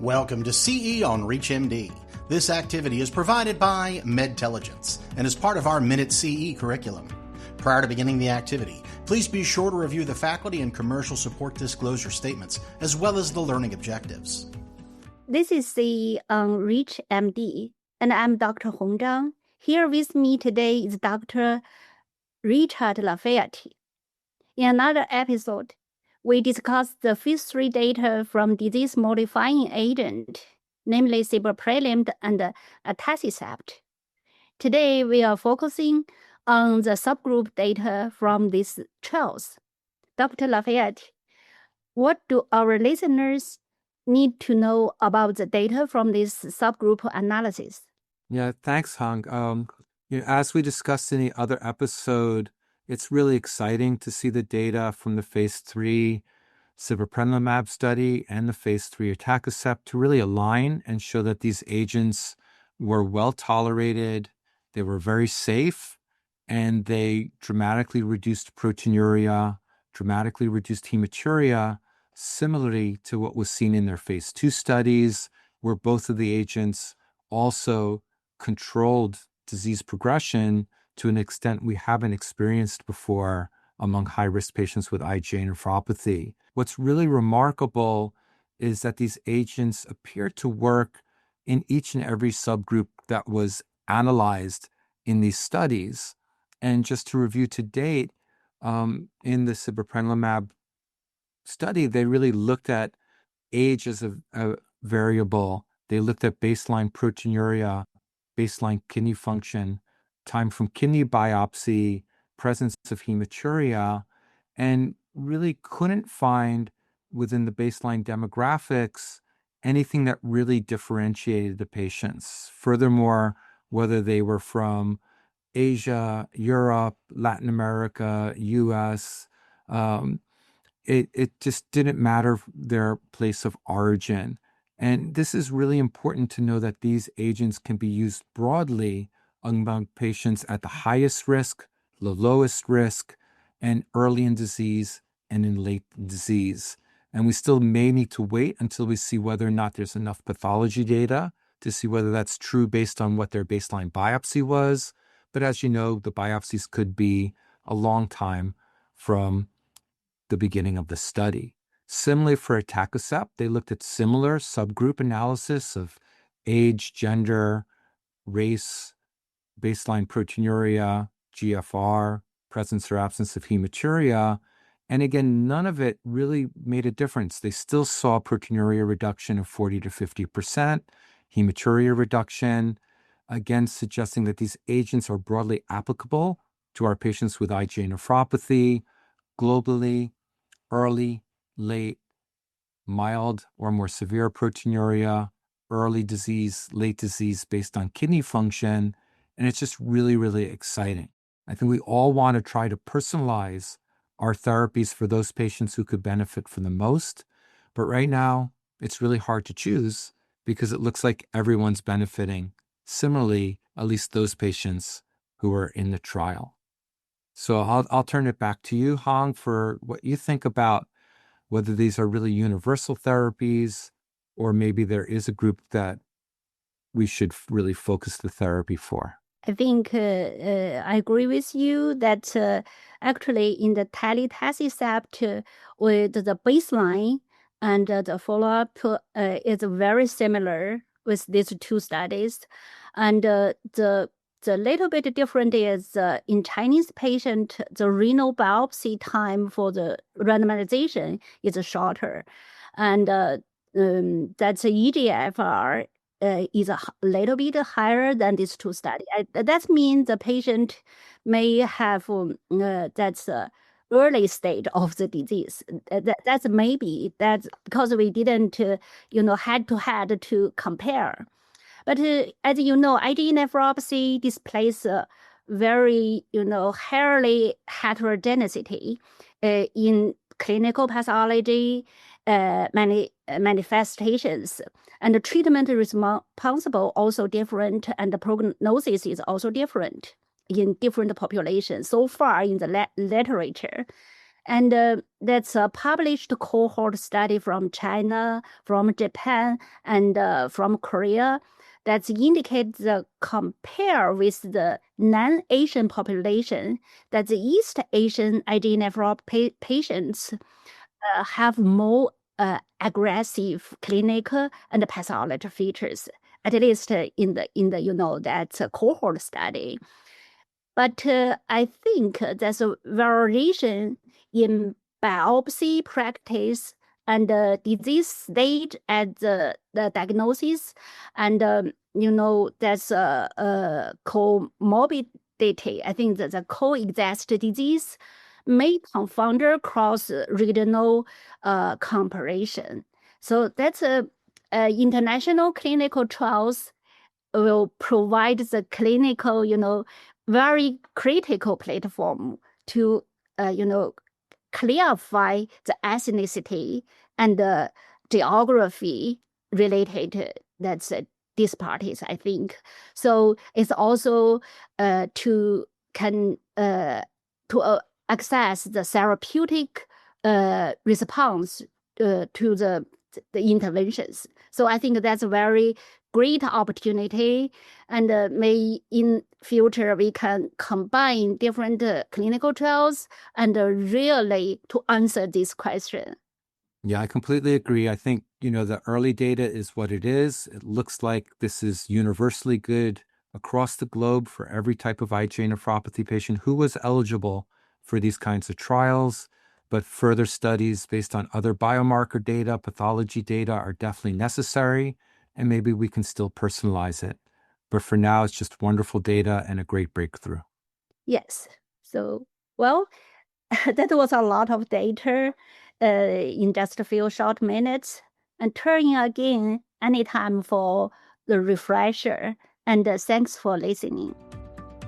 Welcome to CE on ReachMD. This activity is provided by Medtelligence and is part of our Minute CE curriculum. Prior to beginning the activity, please be sure to review the faculty and commercial support disclosure statements as well as the learning objectives. This is CE on ReachMD, and I'm Dr. Zhang. Here with me today is Dr. Richard Lafayette. In another episode, we discussed the phase 3 data from disease-modifying agent, namely sibeprenlimab and atacicept. Today, we are focusing on the subgroup data from these trials. Dr. Lafayette, what do our listeners need to know about the data from this subgroup analysis? Yeah, thanks, Zhang. As we discussed in the other episode, it's really exciting to see the data from the phase 3 sibeprenlimab study and the phase 3 atacicept to really align and show that these agents were well tolerated, they were very safe, and they dramatically reduced proteinuria, dramatically reduced hematuria, similarly to what was seen in their phase 2 studies, where both of the agents also controlled disease progression to an extent we haven't experienced before among high-risk patients with IgA nephropathy. What's really remarkable is that these agents appear to work in each and every subgroup that was analyzed in these studies. And just to review to date, in the sibeprenlimab study, they really looked at age as a variable. They looked at baseline proteinuria, baseline kidney function, time from kidney biopsy, presence of hematuria, and really couldn't find within the baseline demographics anything that really differentiated the patients. Furthermore, whether they were from Asia, Europe, Latin America, US, it just didn't matter their place of origin. And this is really important to know that these agents can be used broadly among patients at the highest risk, the lowest risk, and early in disease and in late disease. And we still may need to wait until we see whether or not there's enough pathology data to see whether that's true based on what their baseline biopsy was. But as you know, the biopsies could be a long time from the beginning of the study. Similarly for atacicept, they looked at similar subgroup analysis of age, gender, race, baseline proteinuria, GFR, presence or absence of hematuria. And again, none of it really made a difference. They still saw proteinuria reduction of 40 to 50%, hematuria reduction, again, suggesting that these agents are broadly applicable to our patients with IgA nephropathy globally, early, late, mild or more severe proteinuria, early disease, late disease based on kidney function. And it's just really, really exciting. I think we all want to try to personalize our therapies for those patients who could benefit from the most. But right now, it's really hard to choose because it looks like everyone's benefiting. Similarly, at least those patients who are in the trial. So I'll turn it back to you, Zhang, for what you think about whether these are really universal therapies or maybe there is a group that we should really focus the therapy for. I think I agree with you that actually in the telitacicept with the baseline and the follow-up is very similar with these two studies. And the little bit different is in Chinese patient, the renal biopsy time for the randomization is shorter. And that's eGFR is a little bit higher than these two studies. That means the patient may have that's early stage of the disease. That's maybe that's because we didn't had to compare. But as you know, IgA nephropathy displays very highly heterogeneity in clinical pathology, manifestations, and the treatment responsible also different, and the prognosis is also different in different populations so far in the literature. And that's a published cohort study from China, from Japan, and from Korea that indicates the compare with the non-Asian population that the East Asian IgA nephropathy patients have more aggressive clinical and pathology features, at least in the that cohort study. But I think there's a variation in biopsy practice and disease stage at the diagnosis, and there's a comorbidity. I think that the coexist disease may confound cross-regional comparison. So that's international clinical trials will provide the clinical, very critical platform to, clarify the ethnicity and the geography related that's disparities, I think. So it's also to access the therapeutic response to the interventions. So I think that's a very great opportunity, and may in future we can combine different clinical trials and really to answer this question. Yeah, I completely agree. I think, the early data is what it is. It looks like this is universally good across the globe for every type of IgA nephropathy patient who was eligible for these kinds of trials. But further studies based on other biomarker data, pathology data are definitely necessary, and maybe we can still personalize it. But for now, it's just wonderful data and a great breakthrough. Yes. So, well, that was a lot of data in just a few short minutes. And turn in again anytime for the refresher. And thanks for listening.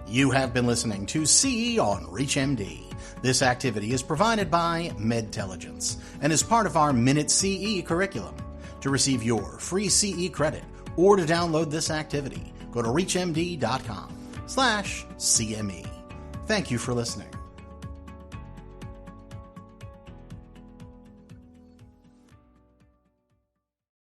You have been listening to CE on ReachMD. This activity is provided by Medtelligence and is part of our Minute CE curriculum. To receive your free CE credit or to download this activity, go to reachmd.com/CME. Thank you for listening.